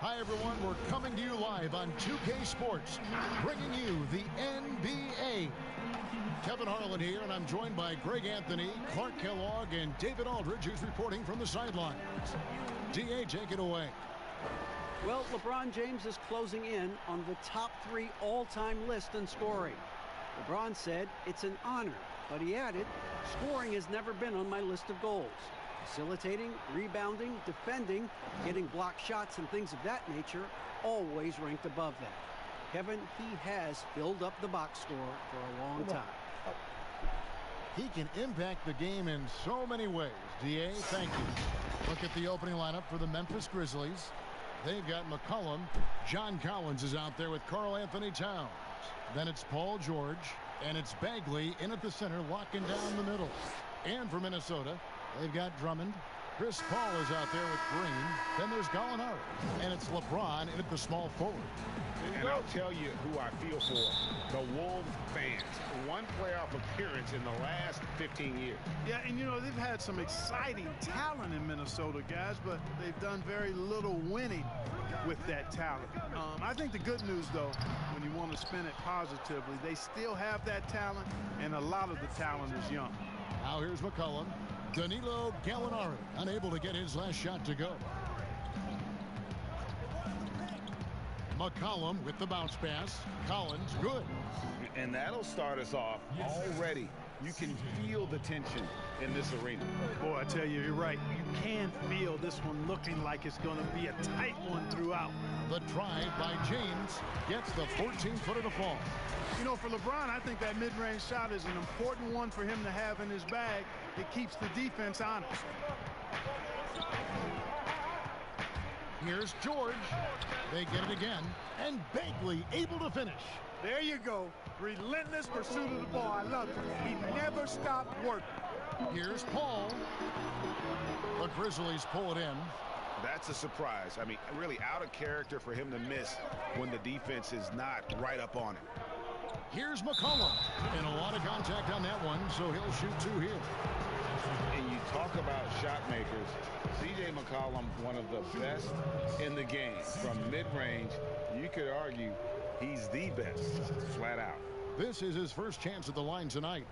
Hi, everyone. We're coming to you live on 2K Sports, bringing you the NBA. Kevin Harlan here, and I'm joined by Greg Anthony, Clark Kellogg, and David Aldridge, who's reporting from the sidelines. D.A., take it away. Well, LeBron James is closing in on the top 3 all-time list in scoring. LeBron said, "It's an honor," but he added, "Scoring has never been on my list of goals. Facilitating, rebounding, defending, getting blocked shots, and things of that nature always ranked above that." Kevin, he has filled up the box score for a long time. He can impact the game in so many ways. D.A., thank you. Look at the opening lineup for the Memphis Grizzlies. They've got McCollum. John Collins is out there with Karl Anthony Towns. Then it's Paul George, and it's Bagley in at the center, locking down the middle. And for Minnesota, they've got Drummond. Chris Paul is out there with Green. Then there's Gallinari. And it's LeBron in at the small forward. And I'll tell you who I feel for, the Wolves fans. One playoff appearance in the last 15 years. Yeah, and you know, they've had some exciting talent in Minnesota, guys, but they've done very little winning with that talent. I think the good news, though, when you want to spin it positively, they still have that talent, and a lot of the talent is young. Now here's McCollum. Danilo Gallinari unable to get his last shot to go. McCollum with the bounce pass. Collins, good. And that'll start us off already. You can feel the tension in this arena. Boy, I tell you, you're right. You can feel this one looking like it's going to be a tight one throughout. The drive by James gets the 14-footer to fall. You know, for LeBron, I think that mid-range shot is an important one for him to have in his bag. It keeps the defense honest. Here's George. They get it again. And Bagley able to finish. There you go. Relentless pursuit of the ball. I love it. He never stopped working. Here's Paul. The Grizzlies pull it in. That's a surprise. I mean, really out of character for him to miss when the defense is not right up on him. Here's McCollum. And a lot of contact on that one, so he'll shoot 2 here. And you talk about shot makers. C.J. McCollum, one of the best in the game. From mid-range, you could argue he's the best, flat out. This is his first chance at the line tonight.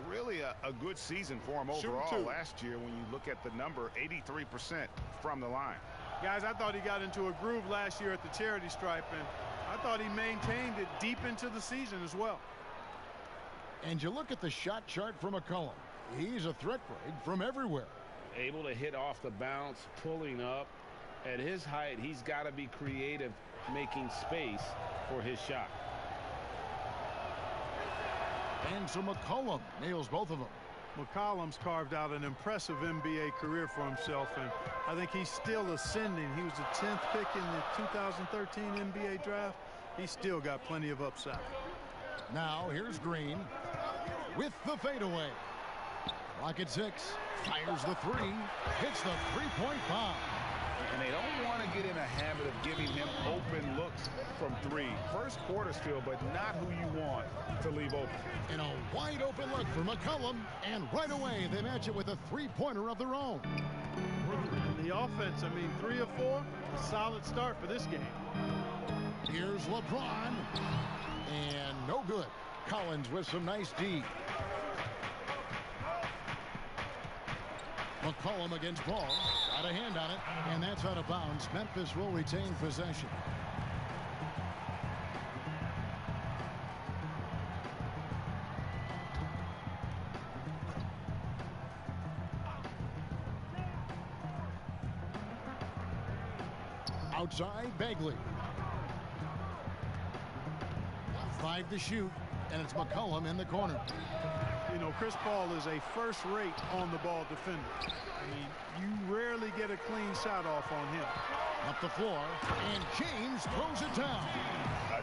Really a good season for him overall last year when you look at the number, 83% from the line. Guys, I thought he got into a groove last year at the charity stripe, and I thought he maintained it deep into the season as well. And you look at the shot chart for McCollum. He's a threat break from everywhere. Able to hit off the bounce, pulling up. At his height, he's got to be creative, making space for his shot. And so McCollum nails both of them. McCollum's carved out an impressive NBA career for himself, and I think he's still ascending. He was the 10th pick in the 2013 NBA draft. He's still got plenty of upside. Now here's Green with the fadeaway. Clock at 6. Fires the 3. Hits the three-point bomb. And they don't want to get in a habit of giving him open looks from 3. First quarter still, but not who you want to leave open. And a wide open look for McCollum. And right away, they match it with a three-pointer of their own. The offense, I mean, 3 of 4, solid start for this game. Here's LeBron. And no good. Collins with some nice D. McCollum against Paul. Got a hand on it, and that's out of bounds. Memphis will retain possession. Outside, Bagley. 5 to shoot, and it's McCollum in the corner. You know, Chris Paul is a first-rate on-the-ball defender. I mean, you rarely get a clean shot off on him. Up the floor, and James throws it down.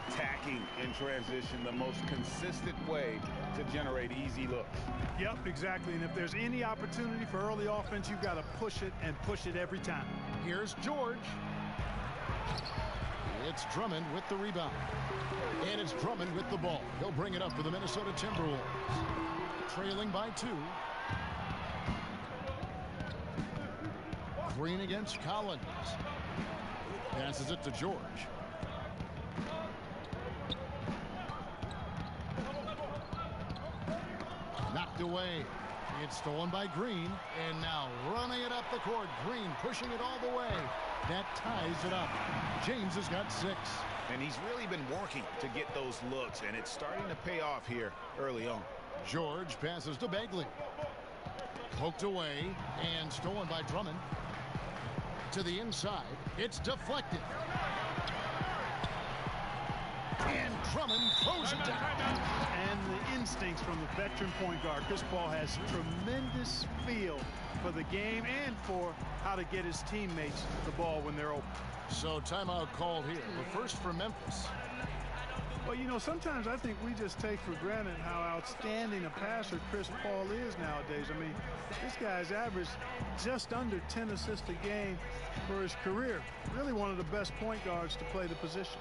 Attacking in transition, the most consistent way to generate easy looks. Yep, exactly. And if there's any opportunity for early offense, you've got to push it and push it every time. Here's George. It's Drummond with the rebound. And it's Drummond with the ball. He'll bring it up for the Minnesota Timberwolves. Trailing by 2. Green against Collins. Passes it to George. Knocked away. It's stolen by Green. And now running it up the court. Green pushing it all the way. That ties it up. James has got 6. And he's really been working to get those looks, and it's starting to pay off here early on. George passes to Bagley. Poked away and stolen by Drummond. To the inside. It's deflected. And Drummond throws it down. And the instincts from the veteran point guard. Chris Paul has tremendous feel for the game and for how to get his teammates the ball when they're open. So timeout called here. But first for Memphis. Well, you know, sometimes I think we just take for granted how outstanding a passer Chris Paul is nowadays. I mean, this guy's averaged just under 10 assists a game for his career. Really one of the best point guards to play the position.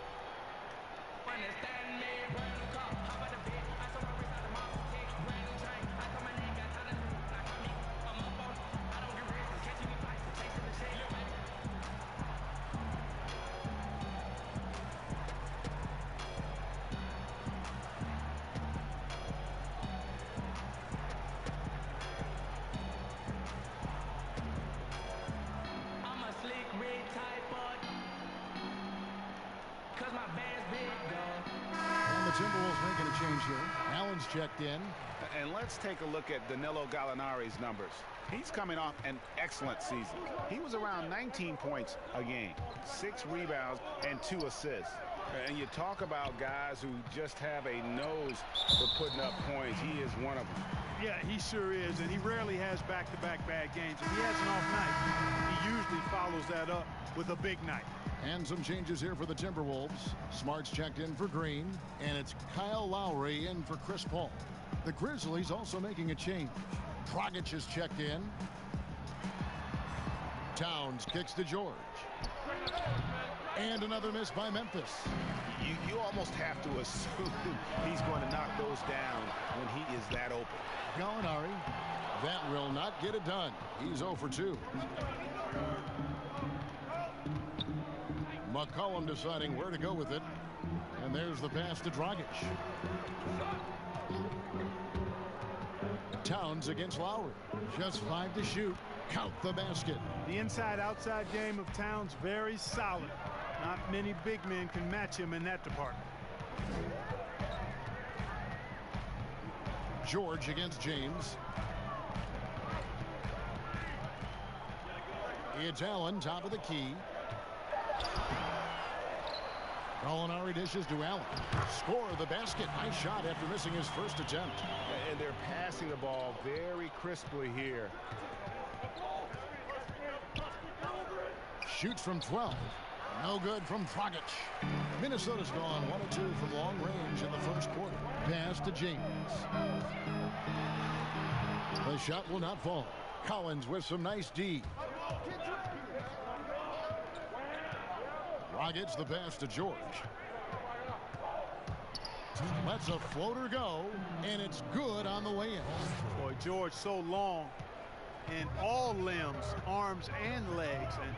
Timberwolves making a change here. Allen's checked in. And let's take a look at Danilo Gallinari's numbers. He's coming off an excellent season. He was around 19 points a game, 6 rebounds, and 2 assists. And you talk about guys who just have a nose for putting up points. He is one of them. Yeah, he sure is, and he rarely has back-to-back bad games. If he has an off night, he usually follows that up with a big night. And some changes here for the Timberwolves. Smart's checked in for Green, and it's Kyle Lowry in for Chris Paul. The Grizzlies also making a change. Dragic is checked in. Towns kicks to George. And another miss by Memphis. You almost have to assume he's going to knock those down when he is that open. Gallinari. That will not get it done. He's 0 for 2. McCollum deciding where to go with it. And there's the pass to Dragic. Towns against Lowry. Just 5 to shoot. Count the basket. The inside-outside game of Towns very solid. Not many big men can match him in that department. George against James. It's Allen, top of the key. Gallinari dishes to Allen. Score the basket. Nice shot after missing his first attempt. And they're passing the ball very crisply here. Shoots from 12. No good from Dragic. Minnesota's gone 1 of 2 from long range in the first quarter. Pass to James. The shot will not fall. Collins with some nice D. Dragic the pass to George. Lets a floater go, and it's good on the way in. Boy, George so long in all limbs, arms and legs, and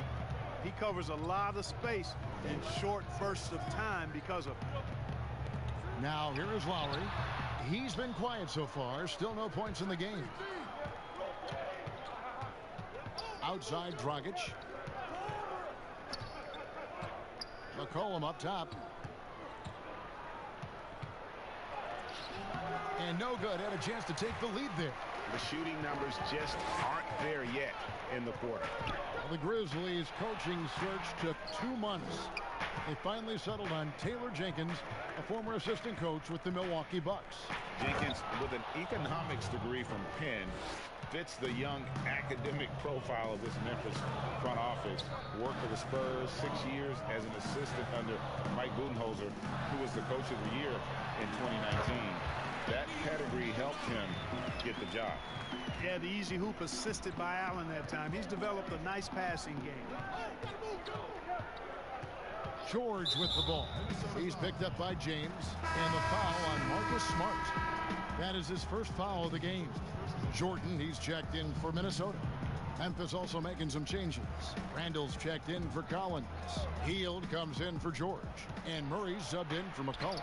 he covers a lot of space in short bursts of time because of it. Now here is Lowry. He's been quiet so far. Still no points in the game. Outside Dragic. McCollum up top. And no good. Had a chance to take the lead there. The shooting numbers just aren't there yet in the quarter. Well, the Grizzlies coaching search took 2 months. They finally settled on Taylor Jenkins, a former assistant coach with the Milwaukee Bucks. Jenkins, with an economics degree from Penn, fits the young academic profile of this Memphis front office. Worked for the Spurs 6 years as an assistant under Mike Budenholzer, who was the coach of the year in 2019. That pedigree helped him get the job. Yeah, the easy hoop assisted by Allen that time. He's developed a nice passing game. George with the ball. He's picked up by James. And the foul on Marcus Smart. That is his first foul of the game. Jordan, he's checked in for Minnesota. Memphis also making some changes. Randall's checked in for Collins. Hield comes in for George. And Murray's subbed in for McCollum.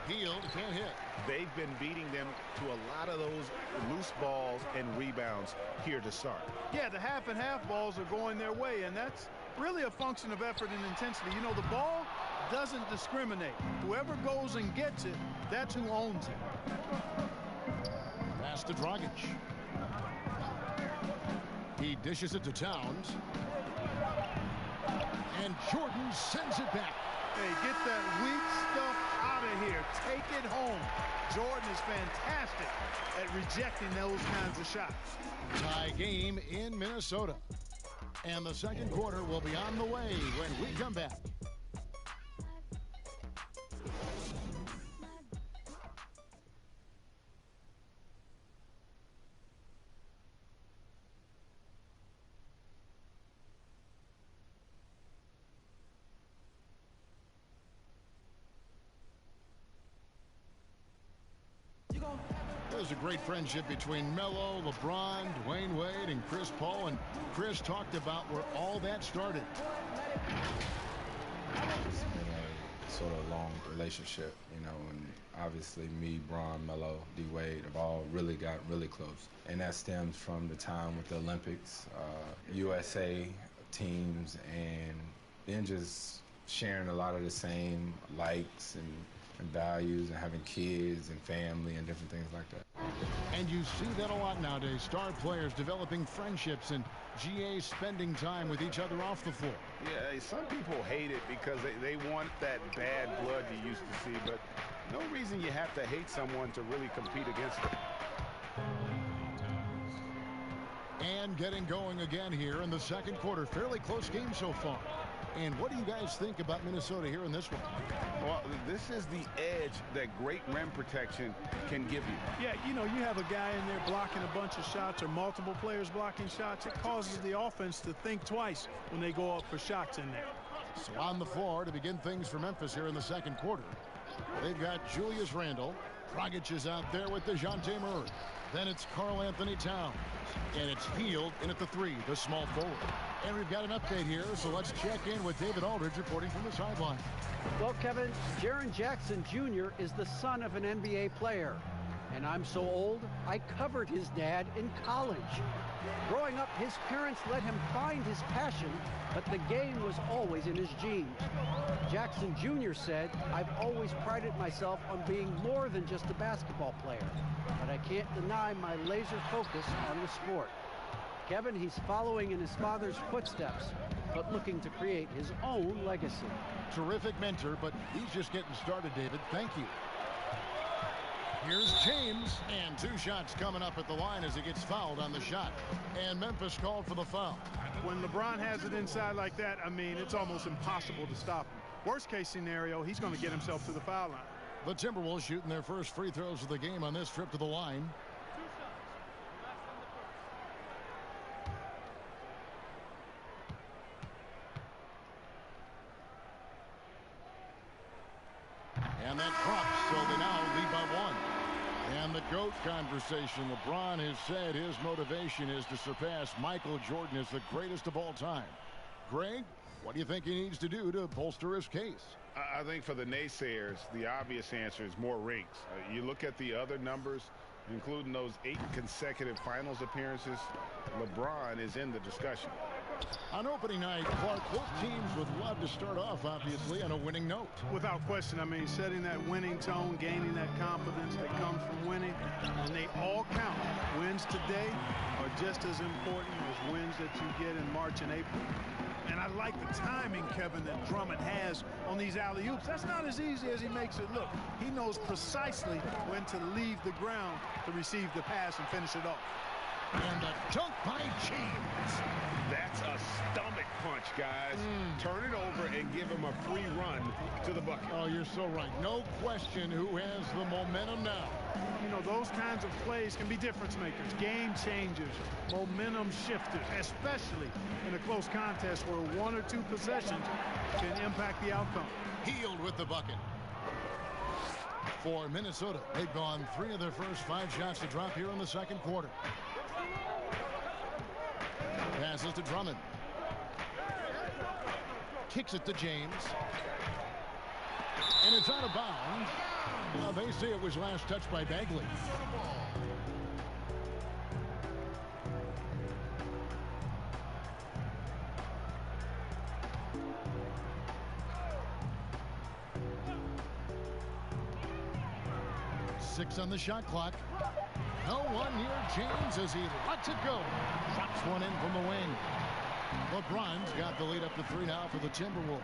Hield can't hit. They've been beating them to a lot of those loose balls and rebounds here to start. Yeah, the half and half balls are going their way, and that's really a function of effort and intensity. You know, the ball doesn't discriminate. Whoever goes and gets it, that's who owns it. Pass to Dragic. He dishes it to Towns. And Jordan sends it back. Hey, get that weak stuff out of here. Take it home. Jordan is fantastic at rejecting those kinds of shots. Tie game in Minnesota. And the second quarter will be on the way when we come back. There's a great friendship between Melo, LeBron, Dwayne Wade, and Chris Paul. And Chris talked about where all that started. It's been a sort of long relationship, you know, and obviously me, Bron, Melo, D. Wade have all really got really close. And that stems from the time with the Olympics, USA teams, and then just sharing a lot of the same likes and values and having kids and family and different things like that. And you see that a lot nowadays. Star players developing friendships and GA spending time with each other off the floor. Yeah, some people hate it because they want that bad blood you used to see, but no reason you have to hate someone to really compete against them. And getting going again here in the second quarter. Fairly close game so far. And what do you guys think about Minnesota here in this one? Well, this is the edge that great rim protection can give you. Yeah, you know, you have a guy in there blocking a bunch of shots or multiple players blocking shots. It causes the offense to think twice when they go up for shots in there. So on the floor to begin things for Memphis here in the second quarter. They've got Julius Randle. Dragic is out there with DeJounte Murray. Then it's Karl Anthony Towns. And it's Hield in at the three, the small forward. And we've got an update here, so let's check in with David Aldridge reporting from the sideline. Well, Kevin, Jaren Jackson Jr. is the son of an NBA player. And I'm so old, I covered his dad in college. Growing up, his parents let him find his passion, but the game was always in his genes. Jackson Jr. said, "I've always prided myself on being more than just a basketball player, but I can't deny my laser focus on the sport." Kevin, he's following in his father's footsteps, but looking to create his own legacy. Terrific mentor, but he's just getting started, David. Thank you. Here's James, and two shots coming up at the line as he gets fouled on the shot. And Memphis called for the foul. When LeBron has it inside like that, I mean, it's almost impossible to stop him. Worst case scenario, he's going to get himself to the foul line. The Timberwolves shooting their first free throws of the game on this trip to the line. And that drops, so they now lead by one. And the GOAT conversation. LeBron has said his motivation is to surpass Michael Jordan as the greatest of all time. Greg, what do you think he needs to do to bolster his case? I think for the naysayers, the obvious answer is more rings. You look at the other numbers, including those 8 consecutive finals appearances, LeBron is in the discussion. On opening night, Clark, both teams would love to start off, obviously, on a winning note. Without question, I mean, setting that winning tone, gaining that confidence that comes from winning, and they all count. Wins today are just as important as wins that you get in March and April. And I like the timing, Kevin, that Drummond has on these alley-oops. That's not as easy as he makes it look. He knows precisely when to leave the ground to receive the pass and finish it off. And a dunk by James. That's a stomach punch, guys. Turn it over and give him a free run to the bucket. Oh, you're so right. No question who has the momentum now. You know, those kinds of plays can be difference makers, game changers, momentum shifters, especially in a close contest where 1 or 2 possessions can impact the outcome. Hield with the bucket. For Minnesota, they've gone 3 of their first 5 shots to drop here in the second quarter. passes to Drummond. Kicks it to James. And it's out of bounds. Well, they say it was last touched by Bagley. Six on the shot clock. No one near James as he lets it go. Drops one in from the wing. LeBron's got the lead up to 3 now for the Timberwolves.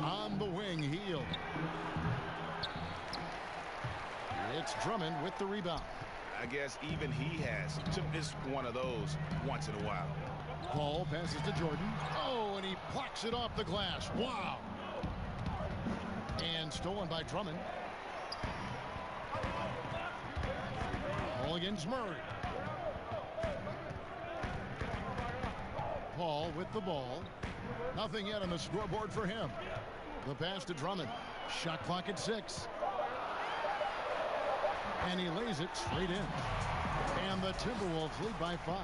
On the wing, Hield. It's Drummond with the rebound. I guess even he has to miss one of those once in a while. Paul passes to Jordan. Oh, and he plucks it off the glass. Wow. And stolen by Drummond. Paul against Murray. Paul with the ball. Nothing yet on the scoreboard for him. The pass to Drummond. Shot clock at 6. And he lays it straight in. And the Timberwolves lead by 5.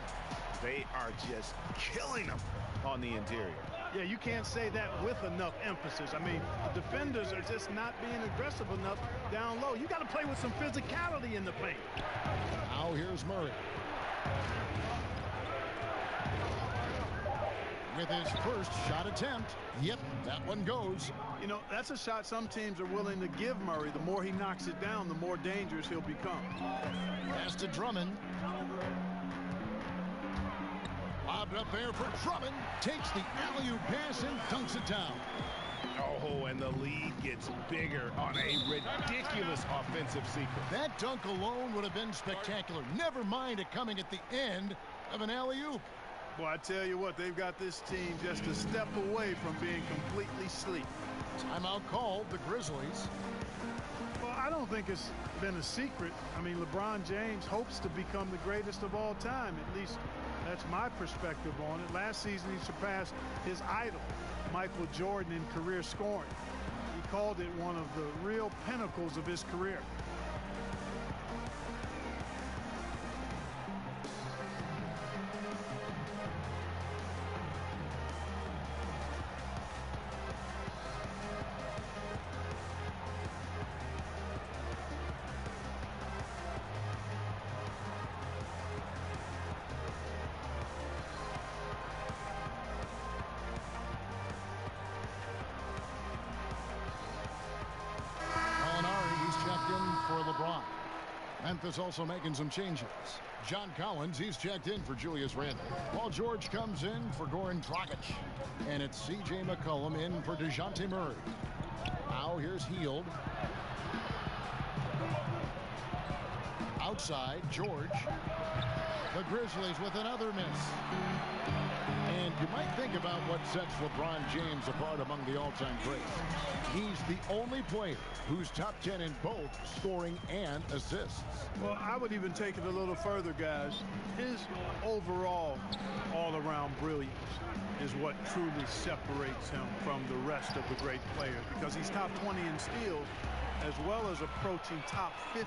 They are just killing them on the interior. Yeah, you can't say that with enough emphasis. I mean, the defenders are just not being aggressive enough down low. You got to play with some physicality in the paint. Now here's Murray. With his first shot attempt. Yep, that one goes. You know, that's a shot some teams are willing to give Murray. The more he knocks it down, the more dangerous he'll become. Pass to Drummond. Lobbed up there for Drummond. Takes the alley-oop pass and dunks it down. Oh, and the lead gets bigger on a ridiculous offensive sequence. That dunk alone would have been spectacular. Never mind it coming at the end of an alley-oop. Boy, I tell you what, they've got this team just a step away from being completely sleep. Timeout called, the Grizzlies. Well, I don't think it's been a secret. I mean, LeBron James hopes to become the greatest of all time. At least that's my perspective on it. Last season, he surpassed his idol, Michael Jordan, in career scoring. He called it one of the real pinnacles of his career. Memphis also making some changes. John Collins, he's checked in for Julius Randle. Paul George comes in for Goran Dragic. And it's C.J. McCollum in for DeJounte Murray. Now here's Hield. Outside, George. The Grizzlies with another miss. And you might think about what sets LeBron James apart among the all-time greats. He's the only player who's top 10 in both scoring and assists. Well, I would even take it a little further, guys. His overall all-around brilliance is what truly separates him from the rest of the great players, because he's top 20 in steals as well as approaching top 50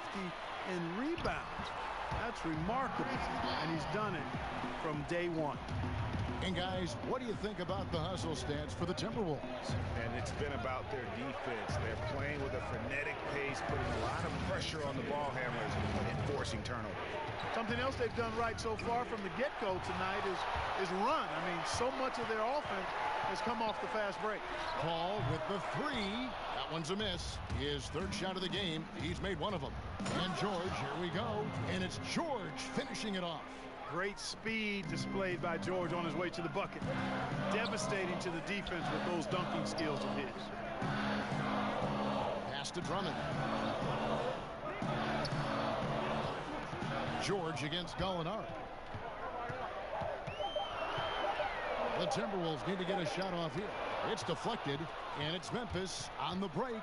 in rebounds. That's remarkable, and he's done it from day one. And guys, what do you think about the hustle stance for the Timberwolves? And it's been about their defense. They're playing with a frenetic pace, putting a lot of pressure on the ball handlers and forcing turnovers. Something else they've done right so far from the get-go tonight is run. I mean, so much of their offense has come off the fast break. Paul with the 3. That one's a miss. His third shot of the game. He's made one of them. And George, here we go. And it's George finishing it off. Great speed displayed by George on his way to the bucket. Devastating to the defense with those dunking skills of his. Pass to Drummond. George against Gallinari. The Timberwolves need to get a shot off here. It's deflected, and it's Memphis on the break.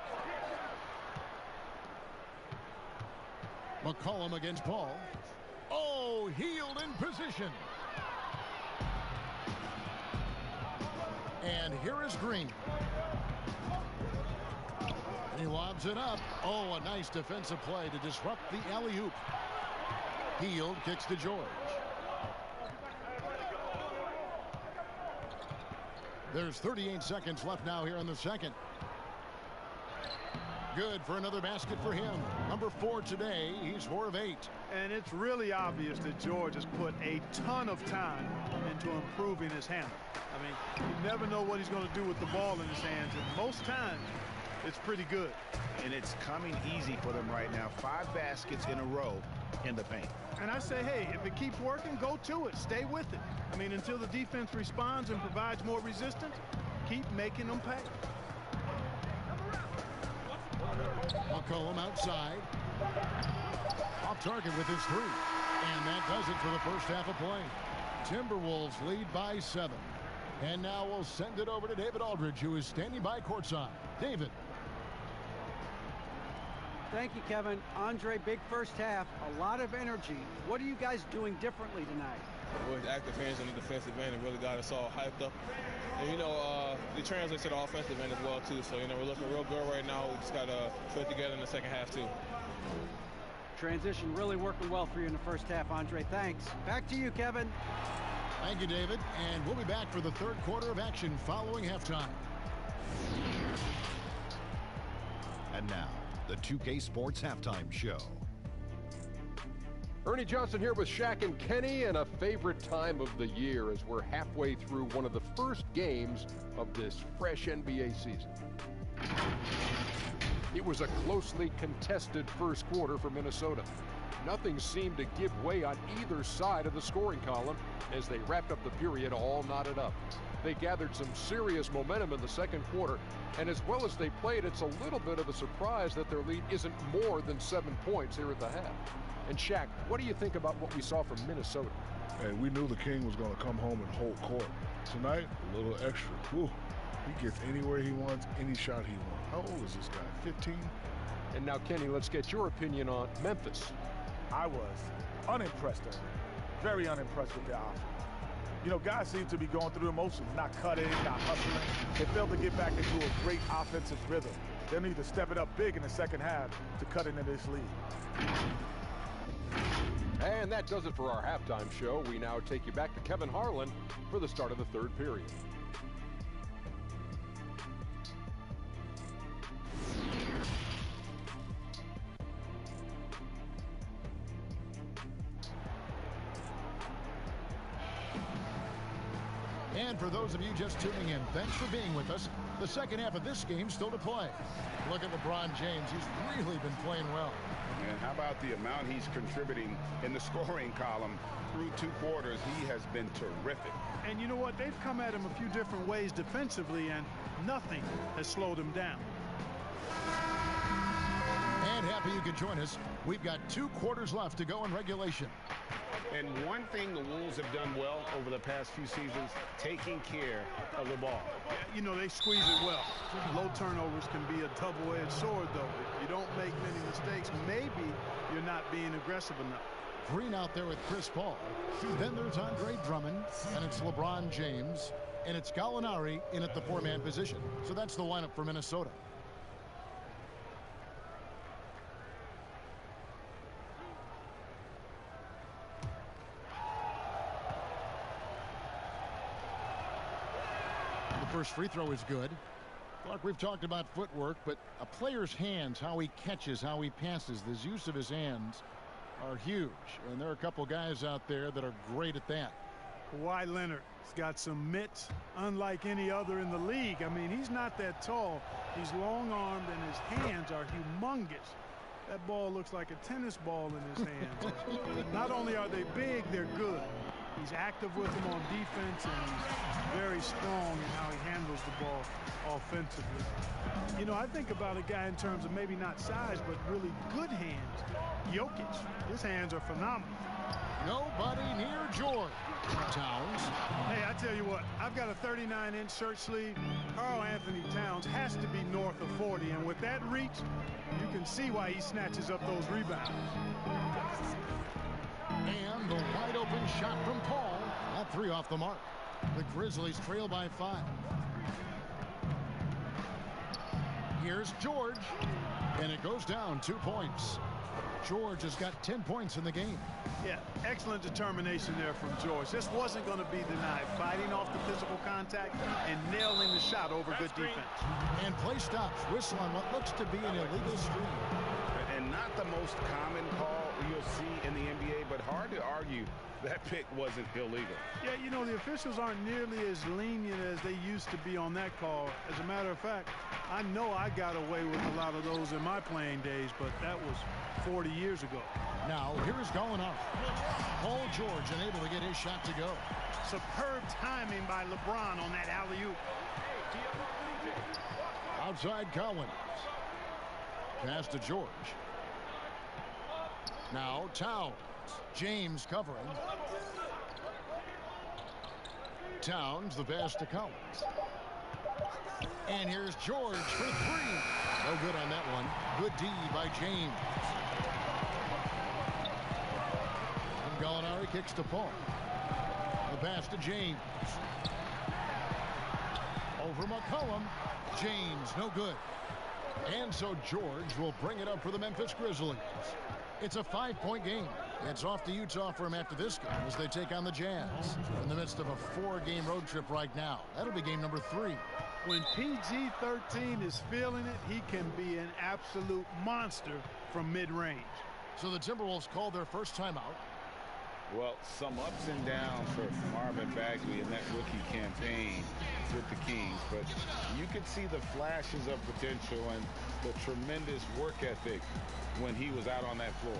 McCollum against Paul. Oh, Hield in position. And here is Green. He lobs it up. Oh, a nice defensive play to disrupt the alley-oop. Hield kicks to George. There's 38 seconds left now here in the second. Good for another basket for him. Number 4 today. He's 4 of 8. And it's really obvious that George has put a ton of time into improving his handle. I mean, you never know what he's going to do with the ball in his hands, and most times it's pretty good. And it's coming easy for them right now. 5 baskets in a row in the paint. And I say, hey, if it keeps working, go to it. Stay with it. I mean, until the defense responds and provides more resistance, keep making them pay. McCollum outside. Off target with his 3. And that does it for the first half of play. Timberwolves lead by 7. And now we'll send it over to David Aldridge, who is standing by courtside. David. Thank you, Kevin. Andre, big first half, a lot of energy. What are you guys doing differently tonight? With active hands on the defensive end, it really got us all hyped up. And, it translates to the offensive end as well, too. So, we're looking real good right now. We just got to put it together in the second half, too. Transition really working well for you in the first half, Andre. Thanks. Back to you, Kevin. Thank you, David. And we'll be back for the third quarter of action following halftime. And now, the 2K Sports Halftime Show. Ernie Johnson here with Shaq and Kenny, and a favorite time of the year as we're halfway through one of the first games of this fresh NBA season. It was a closely contested first quarter for Minnesota. Nothing seemed to give way on either side of the scoring column as they wrapped up the period all knotted up. They gathered some serious momentum in the second quarter, and as well as they played, it's a little bit of a surprise that their lead isn't more than 7 points here at the half. And Shaq, what do you think about what we saw from Minnesota? Hey, we knew the King was going to come home and hold court. Tonight, a little extra. Whew. He gets anywhere he wants, any shot he wants. How old is this guy, 15? And now, Kenny, let's get your opinion on Memphis. I was unimpressed, very unimpressed with their offense. Guys seem to be going through emotions, not cutting, not hustling. They failed to get back into a great offensive rhythm. They'll need to step it up big in the second half to cut into this lead. And that does it for our halftime show. We now take you back to Kevin Harlan for the start of the third period. And for those of you just tuning in, thanks for being with us. The second half of this game still to play. Look at LeBron James. He's really been playing well. And how about the amount he's contributing in the scoring column through 2 quarters? He has been terrific. And you know what? They've come at him a few different ways defensively, and nothing has slowed him down. And happy you could join us. We've got 2 quarters left to go in regulation. And one thing the Wolves have done well over the past few seasons, taking care of the ball. Yeah, they squeeze it well. Low turnovers can be a double-edged sword, though. If you don't make many mistakes, maybe you're not being aggressive enough. Green out there with Chris Paul. Then there's Andre Drummond, and it's LeBron James, and it's Gallinari in at the 4-man position. So that's the lineup for Minnesota. First free throw is good. Look, we've talked about footwork, but a player's hands, how he catches, how he passes, the use of his hands are huge. And there are a couple guys out there that are great at that. Kawhi Leonard has got some mitts unlike any other in the league. I mean, he's not that tall. He's long-armed, and his hands are humongous. That ball looks like a tennis ball in his hands. Not only are they big, they're good. He's active with them on defense, and he's very strong in how he handles the ball offensively. I think about a guy in terms of maybe not size, but really good hands. Jokic, his hands are phenomenal. Nobody near George. Towns. Hey, I tell you what, I've got a 39-inch shirt sleeve. Karl Anthony Towns has to be north of 40, and with that reach, you can see why he snatches up those rebounds. And the wide open shot from Paul. That 3 off the mark. The Grizzlies trail by 5. Here's George. And it goes down 2 points. George has got 10 points in the game. Yeah, excellent determination there from George. This wasn't going to be denied. Fighting off the physical contact and nailing the shot over good defense. And play stops. Whistle on what looks to be an illegal screen. And not the most common call you'll see in the NBA, but hard to argue that pick wasn't illegal. Yeah, you know, the officials aren't nearly as lenient as they used to be on that call. As a matter of fact, I know I got away with a lot of those in my playing days, but that was 40 years ago. Now, here's going up. Paul George unable to get his shot to go. Superb timing by LeBron on that alley-oop. Outside Collins. Pass to George. Now Towns. James covering. Towns, the pass to Collins. And here's George for three. No good on that one. Good D by James. And Gallinari kicks to Paul. The pass to James. Over McCollum. James, no good. And so George will bring it up for the Memphis Grizzlies. It's a 5-point game. It's off to Utah for him after this game as they take on the Jazz. In the midst of a 4-game road trip right now. That'll be game number 3. When PG-13 is feeling it, he can be an absolute monster from mid-range. So the Timberwolves called their first timeout. Well, some ups and downs for Marvin Bagley in that rookie campaign with the Kings, but you could see the flashes of potential and the tremendous work ethic when he was out on that floor.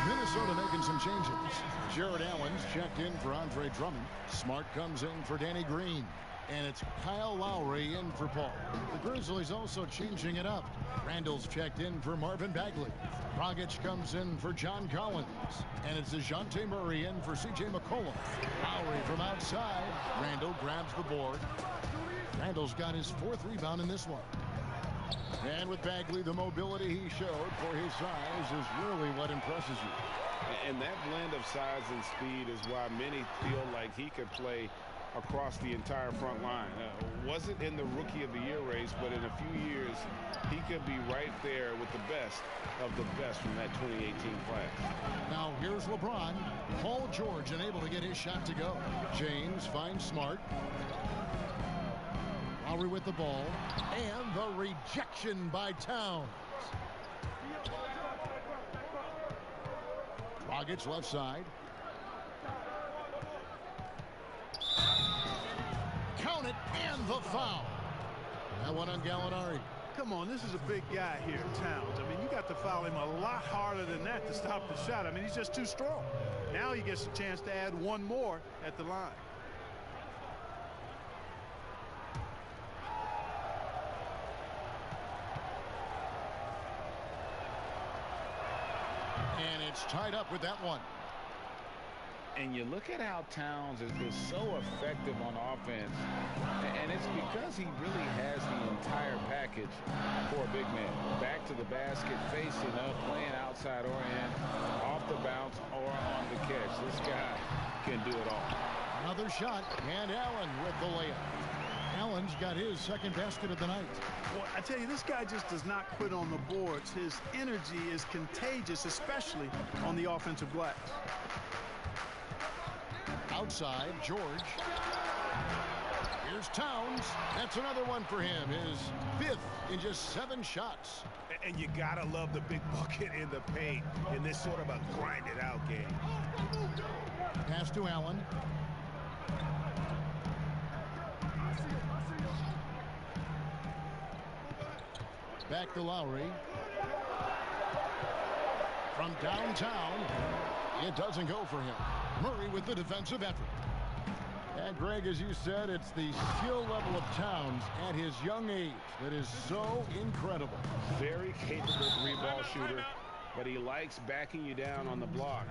Minnesota making some changes. Jared Allen's checked in for Andre Drummond. Smart comes in for Danny Green. And it's Kyle Lowry in for Paul. The Grizzlies also changing it up. Randall's checked in for Marvin Bagley. Dragic comes in for John Collins. And it's DeJounte Murray in for C.J. McCollum. Lowry from outside. Randall grabs the board. Randall's got his 4th rebound in this one. And with Bagley, the mobility he showed for his size is really what impresses you. And that blend of size and speed is why many feel like he could play across the entire front line. Wasn't in the Rookie of the Year race, but in a few years, he could be right there with the best of the best from that 2018 class. Now here's LeBron. Paul George unable to get his shot to go. James finds Smart. Lowry with the ball. And the rejection by Towns. Dragic left side. Count it, and the foul. That one on Gallinari. Come on, this is a big guy here, Towns. I mean, you got to foul him a lot harder than that to stop the shot. I mean, he's just too strong. Now he gets a chance to add one more at the line. And it's tied up with that one. And you look at how Towns is so effective on offense, and it's because he really has the entire package for a big man. Back to the basket, facing up, playing outside or in, off the bounce or on the catch. This guy can do it all. Another shot, and Allen with the layup. Allen's got his 2nd basket of the night. Well, I tell you, this guy just does not quit on the boards. His energy is contagious, especially on the offensive glass. Outside, George. Here's Towns. That's another one for him. His 5th in just 7 shots. And you gotta love the big bucket in the paint in this sort of a grinded-out game. Pass to Allen. Back to Lowry. From downtown, it doesn't go for him. Murray with the defensive effort. And Greg, as you said, it's the skill level of Towns at his young age that is so incredible. Very capable three-ball shooter, but he likes backing you down on the block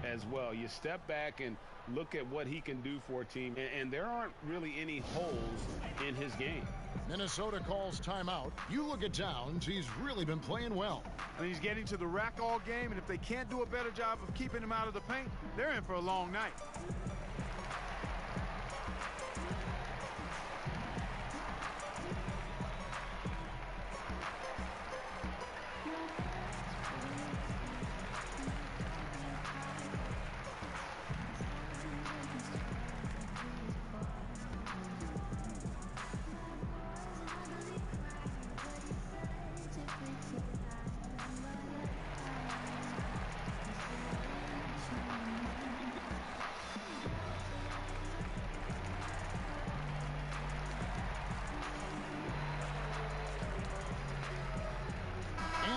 as well. You step back and look at what he can do for a team, and there aren't really any holes in his game. Minnesota calls timeout. You look at Towns, he's really been playing well. And he's getting to the rack all game, and if they can't do a better job of keeping him out of the paint, they're in for a long night.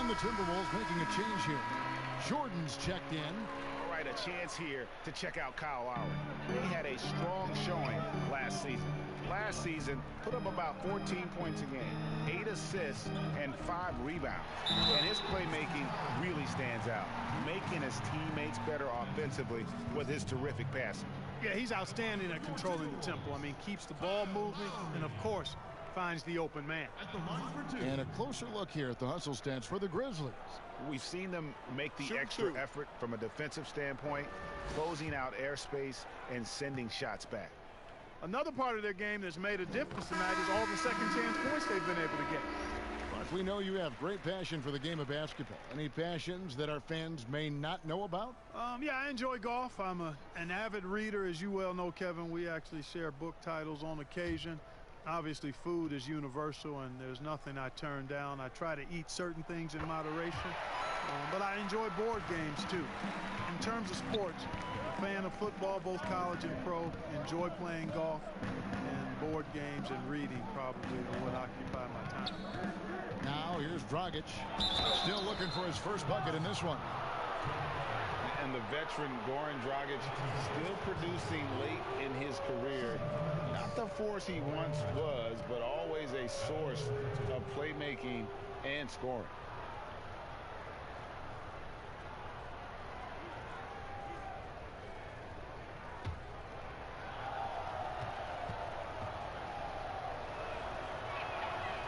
And the Timberwolves making a change here. Jordan's checked in. All right, a chance here to check out Kyle Lowry. He had a strong showing last season. Last season, put up about 14 points a game, 8 assists, and 5 rebounds. And his playmaking really stands out, making his teammates better offensively with his terrific passing. Yeah, he's outstanding at controlling the tempo. I mean, keeps the ball moving, and of course, finds the open man. And a closer look here at the hustle stats for the Grizzlies. We've seen them make the extra effort from a defensive standpoint, closing out airspace and sending shots back. Another part of their game that's made a difference tonight is all the second chance points they've been able to get. But we know you have great passion for the game of basketball. Any passions that our fans may not know about? Yeah, I enjoy golf. I'm an avid reader, as you well know, Kevin. We actually share book titles on occasion. Obviously, food is universal, and there's nothing I turn down. I try to eat certain things in moderation, but I enjoy board games, too. In terms of sports, I'm a fan of football, both college and pro, enjoy playing golf, and board games and reading probably would occupy my time. Now, here's Dragic, still looking for his first bucket in this one. And the veteran Goran Dragic still producing late in his career. Not the force he once was, but always a source of playmaking and scoring.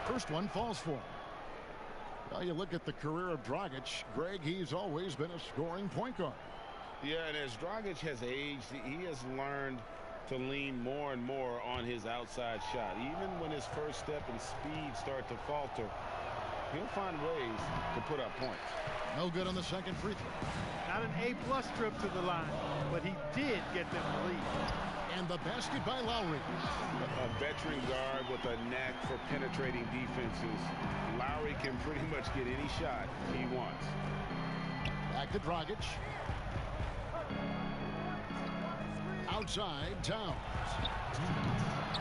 First one falls for him. Well, you look at the career of Dragic, Greg, he's always been a scoring point guard. Yeah, and as Dragic has aged, he has learned to lean more and more on his outside shot. Even when his first step and speed start to falter, he'll find ways to put up points. No good on the second free throw. Not an A-plus trip to the line, but he did get them the lead. And the basket by Lowry. A veteran guard with a knack for penetrating defenses. Lowry can pretty much get any shot he wants. Back to Dragic. Outside, Towns.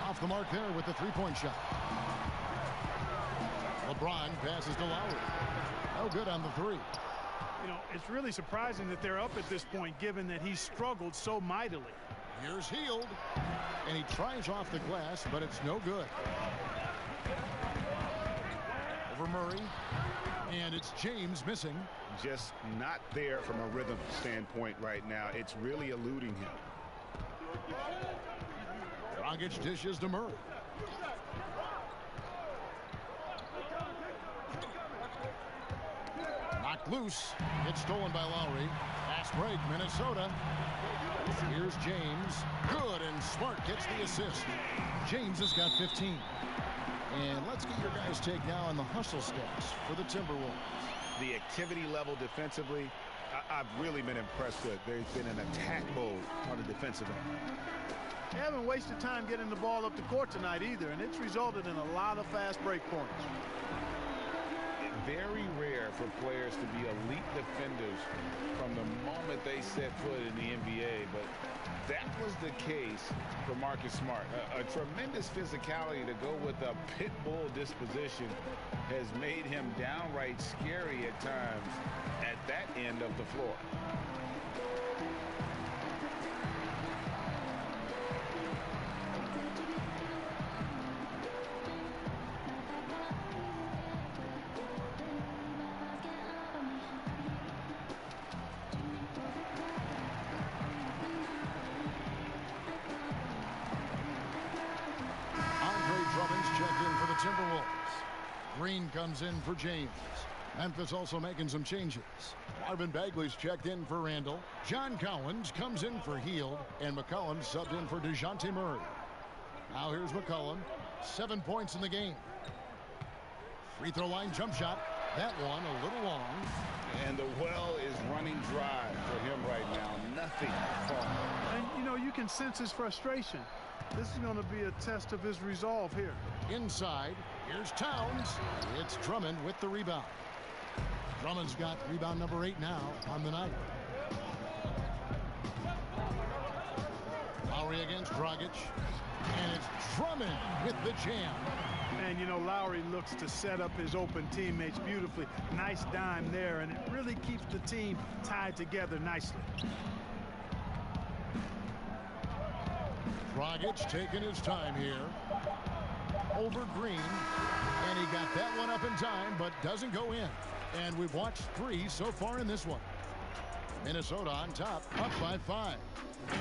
Off the mark there with the three-point shot. LeBron passes to Lowry. No good on the three. You know, it's really surprising that they're up at this point, given that he's struggled so mightily. Here's Hield. And he tries off the glass, but it's no good. Over Murray. And it's James missing. Just not there from a rhythm standpoint right now. It's really eluding him. Dragic dishes to Murray. Knocked loose. It's stolen by Lowry. Fast break, Minnesota. Here's James. Good, and Smart gets the assist. James has got 15. And let's get your guys' take now on the hustle stats for the Timberwolves. The activity level defensively, I've really been impressed with. There's been an attack mode on the defensive end. They haven't wasted time getting the ball up the court tonight either, and it's resulted in a lot of fast break points. Very rare for players to be elite defenders from the moment they set foot in the NBA, but that was the case for Marcus Smart. A tremendous physicality to go with a pit bull disposition has made him downright scary at times at that end of the floor. Timberwolves. Green comes in for James. Memphis also making some changes. Marvin Bagley's checked in for Randall. John Collins comes in for Hield. And McCollum subbed in for DeJounte Murray. Now here's McCollum. 7 points in the game. Free throw line jump shot. That one a little long. And the well is running dry for him right now. Nothing falling. And, you know, you can sense his frustration. This is going to be a test of his resolve here. Inside, here's Towns. It's Drummond with the rebound. Drummond's got rebound number 8 now on the night. Lowry against Dragic. And it's Drummond with the jam. And, you know, Lowry looks to set up his open teammates beautifully. Nice dime there, and it really keeps the team tied together nicely. Dragic taking his time here. Over Green. And he got that one up in time, but doesn't go in. And we've watched 3 so far in this one. Minnesota on top, up by 5.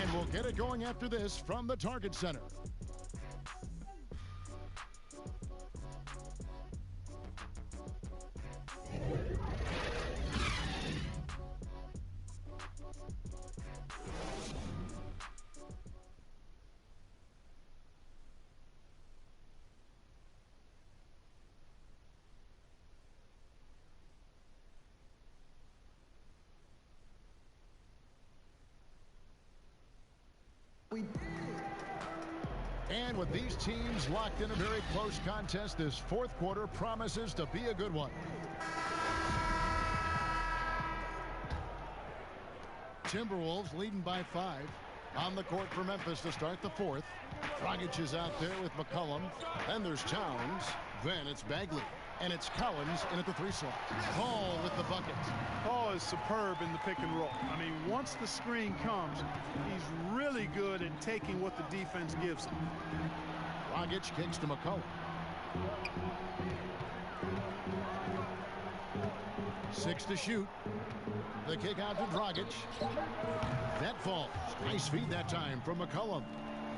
And we'll get it going after this from the Target Center. And with these teams locked in a very close contest, this fourth quarter promises to be a good one. Timberwolves leading by 5. On the court for Memphis to start the fourth. Dragic is out there with McCollum. Then there's Towns. Then it's Bagley. And it's Collins in at the 3 slot. Hall with the bucket. Hall is superb in the pick and roll. I mean, once the screen comes, he's really good at taking what the defense gives him. Dragic kicks to McCollum. 6 to shoot. The kick out to Dragic. That falls. Nice feed that time from McCollum.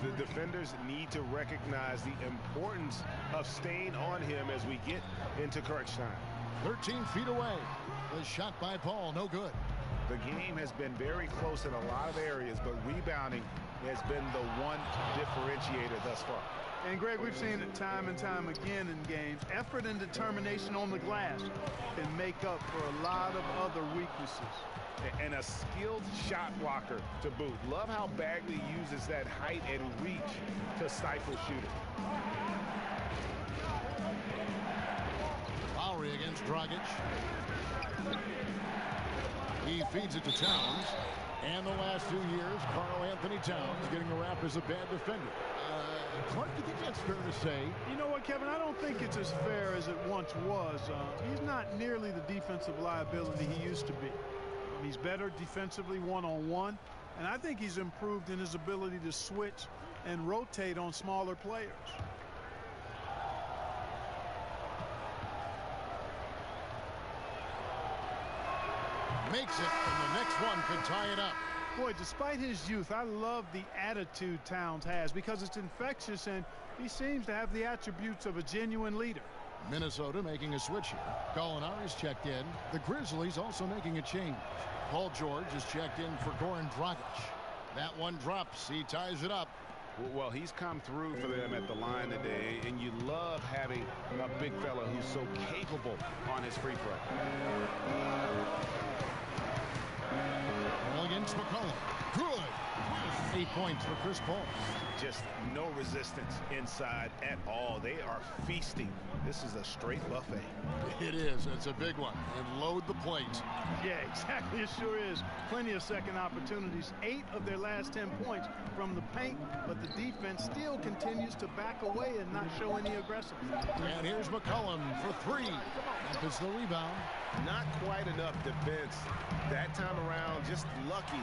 The defenders need to recognize the importance of staying on him as we get into crunch time. 13 feet away. The shot by Paul, no good. The game has been very close in a lot of areas, but rebounding has been the one differentiator thus far. And, Greg, we've seen it time and time again in games. Effort and determination on the glass can make up for a lot of other weaknesses. And a skilled shot blocker to boot. Love how Bagley uses that height and reach to stifle shooting. Lowry against Dragic. He feeds it to Towns. And the last 2 years, Karl Anthony Towns getting a rap as a bad defender. Clark, do you think that's fair to say? You know what, Kevin? I don't think it's as fair as it once was. He's not nearly the defensive liability he used to be. He's better defensively one-on-one, and I think he's improved in his ability to switch and rotate on smaller players. Makes it, and the next one could tie it up. Boy, despite his youth, I love the attitude Towns has because it's infectious, and he seems to have the attributes of a genuine leader. Minnesota making a switch here. Gallinari's checked in. The Grizzlies also making a change. Paul George is checked in for Goran Dragic. That one drops. He ties it up. Well, he's come through for them at the line today, and you love having a big fella who's so capable on his free throw. Ball against McCollum. Good. 8 points for Chris Paul. Just no resistance inside at all. They are feasting. This is a straight buffet. It is. It's a big one. And load the plate. Yeah, exactly. It sure is. Plenty of second opportunities. 8 of their last 10 points from the paint, but the defense still continues to back away and not show any aggressiveness. And here's McCollum for 3. Memphis the rebound. Not quite enough defense that time around. Just lucky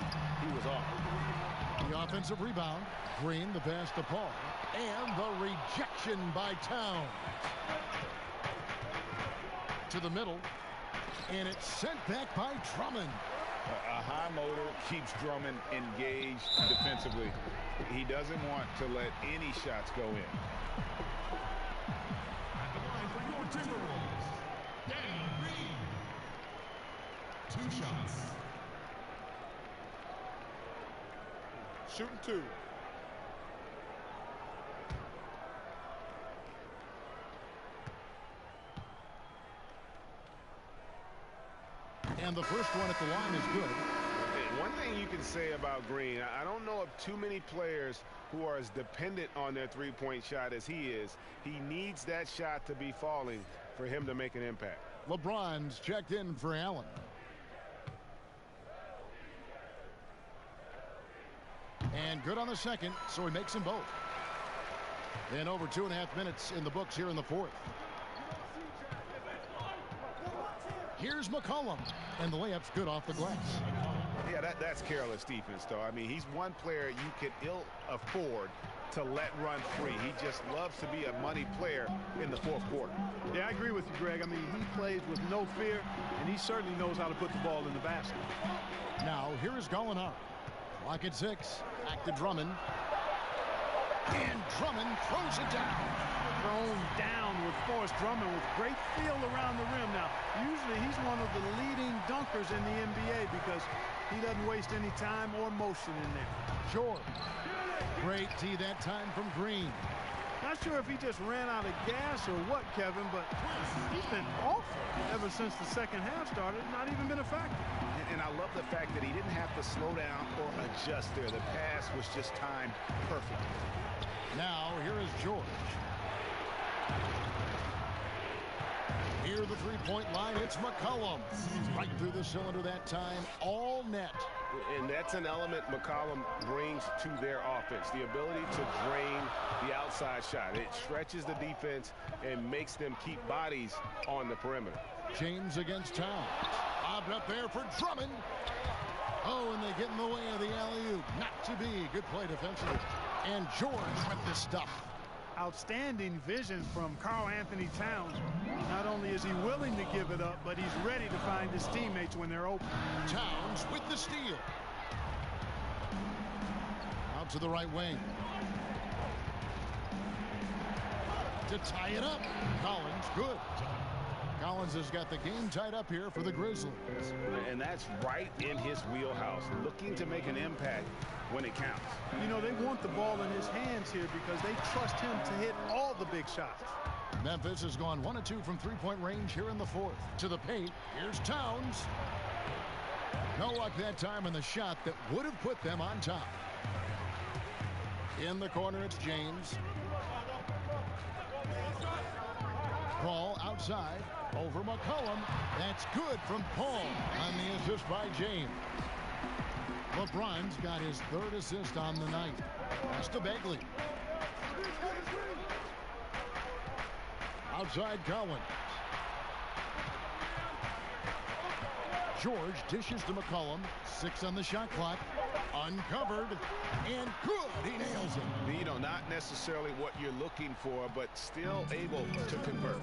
he was off. The offensive rebound. Green, the pass to Paul. And the rejection by Towns. To the middle. And it's sent back by Drummond. A high motor keeps Drummond engaged defensively. He doesn't want to let any shots go in. 2 shots. Shooting 2. And the first one at the line is good. One thing you can say about Green, I don't know of too many players who are as dependent on their three-point shot as he is. He needs that shot to be falling for him to make an impact. LeBron's checked in for Allen. And good on the second, so he makes them both. And over 2.5 minutes in the books here in the fourth. Here's McCollum, and the layup's good off the glass. Yeah, that's careless defense, though. I mean, he's one player you can ill afford to let run free. He just loves to be a money player in the fourth quarter. Yeah, I agree with you, Greg. I mean, he plays with no fear, and he certainly knows how to put the ball in the basket. Now, here is Gallinari. Clock at 6. Back to Drummond. And Drummond throws it down. Thrown down with force. Drummond with great feel around the rim. Now, usually he's one of the leading dunkers in the NBA because he doesn't waste any time or motion in there. George. Great tee that time from Green. Not sure if he just ran out of gas or what, Kevin, but he's been awful ever since the second half started. Not even been a factor. And I love the fact that he didn't have to slow down or adjust there. The pass was just timed perfectly. Now, here is George. Near the three-point line, it's McCollum. Right through the cylinder that time, all net. And that's an element McCollum brings to their offense, the ability to drain the outside shot. It stretches the defense and makes them keep bodies on the perimeter. James against Towns. Bobbed up there for Drummond. Oh, and they get in the way of the alley-oop. Not to be. Good play defensively. And George with the stuff. Outstanding vision from Karl Anthony Towns. Not only is he willing to give it up, but he's ready to find his teammates when they're open. Towns with the steal. Out to the right wing. To tie it up. Collins, good. Collins has got the game tied up here for the Grizzlies. And that's right in his wheelhouse, looking to make an impact when it counts. You know, they want the ball in his hands here because they trust him to hit all the big shots. Memphis has gone 1 of 2 from three-point range here in the fourth. To the paint, here's Towns. No luck that time in the shot that would have put them on top. In the corner, it's James. Paul outside, over McCollum. That's good from Paul on the assist by James. LeBron's got his 3rd assist on the night. That's to Begley. Outside Collins. George dishes to McCollum. 6 on the shot clock. Uncovered. And good. He nails it. You know, not necessarily what you're looking for, but still able to convert.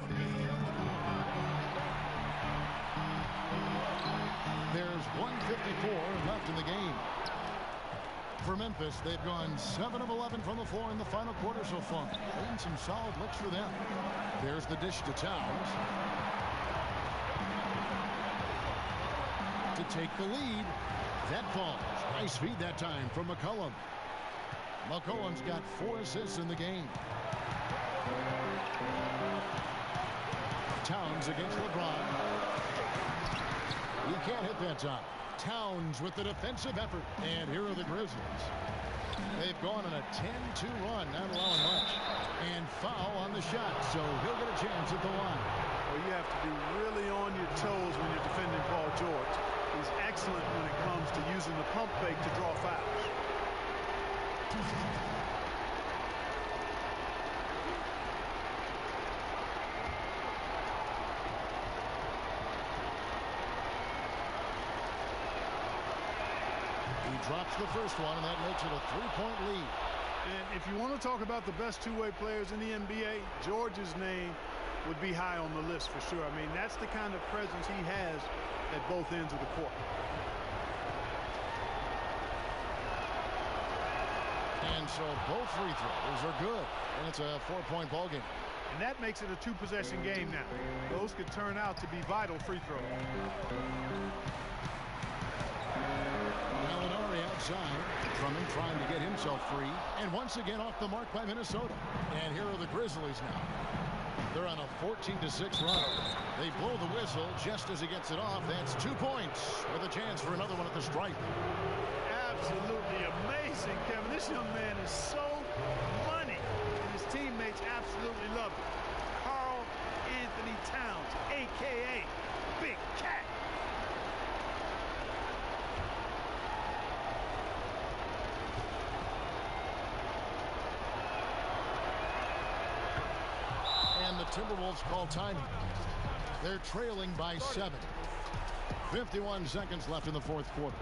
There's 1:54 left in the game. For Memphis, they've gone 7 of 11 from the floor in the final quarter so far. Playing some solid looks for them. There's the dish to Towns. To take the lead. That falls. Nice feed that time from McCollum. McCollum's got 4 assists in the game. Towns against LeBron. He can't hit that time. Towns with the defensive effort. And here are the Grizzlies. They've gone on a 10-2 run, not allowing much. And foul on the shot, so he'll get a chance at the line. Well, you have to be really on your toes when you're defending Paul George. He's excellent when it comes to using the pump fake to draw fouls. He drops the first one, and that makes it a 3-point lead. And if you want to talk about the best two-way players in the NBA, George's name would be high on the list for sure. I mean, that's the kind of presence he has at both ends of the court. And so both free throws are good. And it's a 4-point ball game. And that makes it a two-possession game now. Those could turn out to be vital free throws. Gallinari outside. Drummond trying to get himself free. And once again off the mark by Minnesota. And here are the Grizzlies now. They're on a 14-6 run. They blow the whistle just as he gets it off. That's 2 points with a chance for another one at the stripe. Absolutely amazing, Kevin. This young man is so money, and his teammates absolutely love him. Karl Anthony Towns, a.k.a. Big Cat. And the Timberwolves call timing. They're trailing by 7. 51 seconds left in the fourth quarter.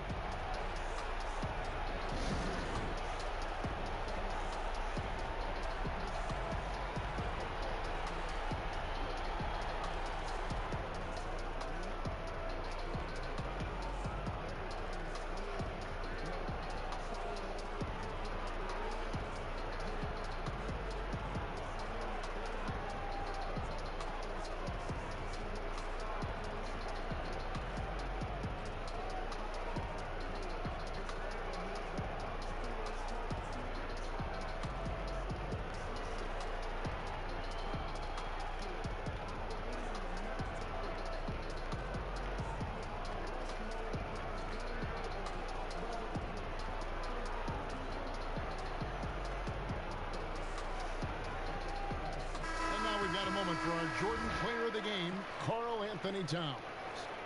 For our Jordan player of the game, Karl Anthony Towns.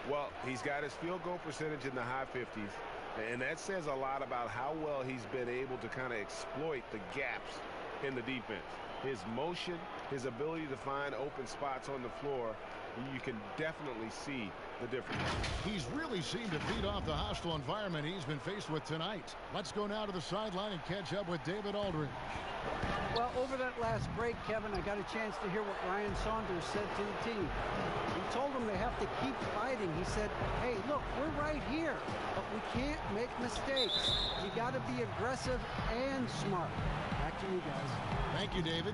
Well, he's got his field goal percentage in the high 50s, and that says a lot about how well he's been able to kind of exploit the gaps in the defense. His motion, his ability to find open spots on the floor, you can definitely see the difference. He's really seemed to feed off the hostile environment he's been faced with tonight. Let's go now to the sideline and catch up with David Aldridge. Well, over that last break, Kevin, I got a chance to hear what Ryan Saunders said to the team. He told them they have to keep fighting. He said, hey, look, we're right here, but we can't make mistakes. You got to be aggressive and smart. Back to you guys. Thank you, David.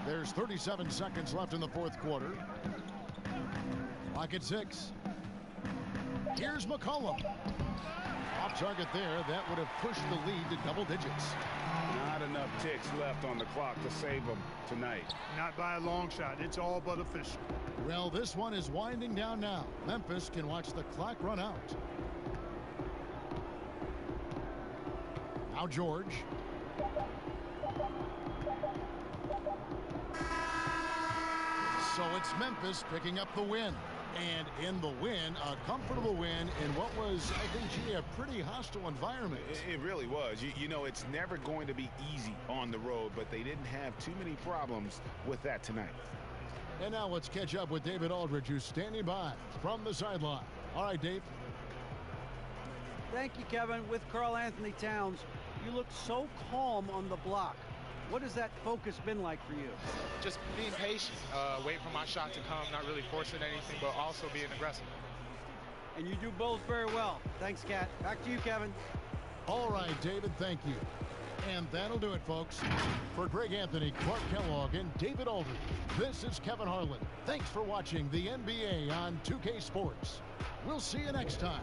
There's 37 seconds left in the fourth quarter. Clock at 6. Here's McCollum. Off target there. That would have pushed the lead to double digits. Not enough ticks left on the clock to save them tonight. Not by a long shot. It's all but official. Well, this one is winding down now. Memphis can watch the clock run out. Now George. So it's Memphis picking up the win. And in the win, a comfortable win in what was, I think, gee, a pretty hostile environment. It really was. You know, it's never going to be easy on the road, but they didn't have too many problems with that tonight. And now let's catch up with David Aldridge, who's standing by from the sideline. All right, Dave. Thank you, Kevin. With Karl Anthony Towns, you look so calm on the block. What has that focus been like for you? Just being patient, waiting for my shot to come, not really forcing anything, but also being aggressive. And you do both very well. Thanks, Kat. Back to you, Kevin. All right, David, thank you. And that'll do it, folks. For Greg Anthony, Clark Kellogg, and David Aldridge, this is Kevin Harlan. Thanks for watching the NBA on 2K Sports. We'll see you next time.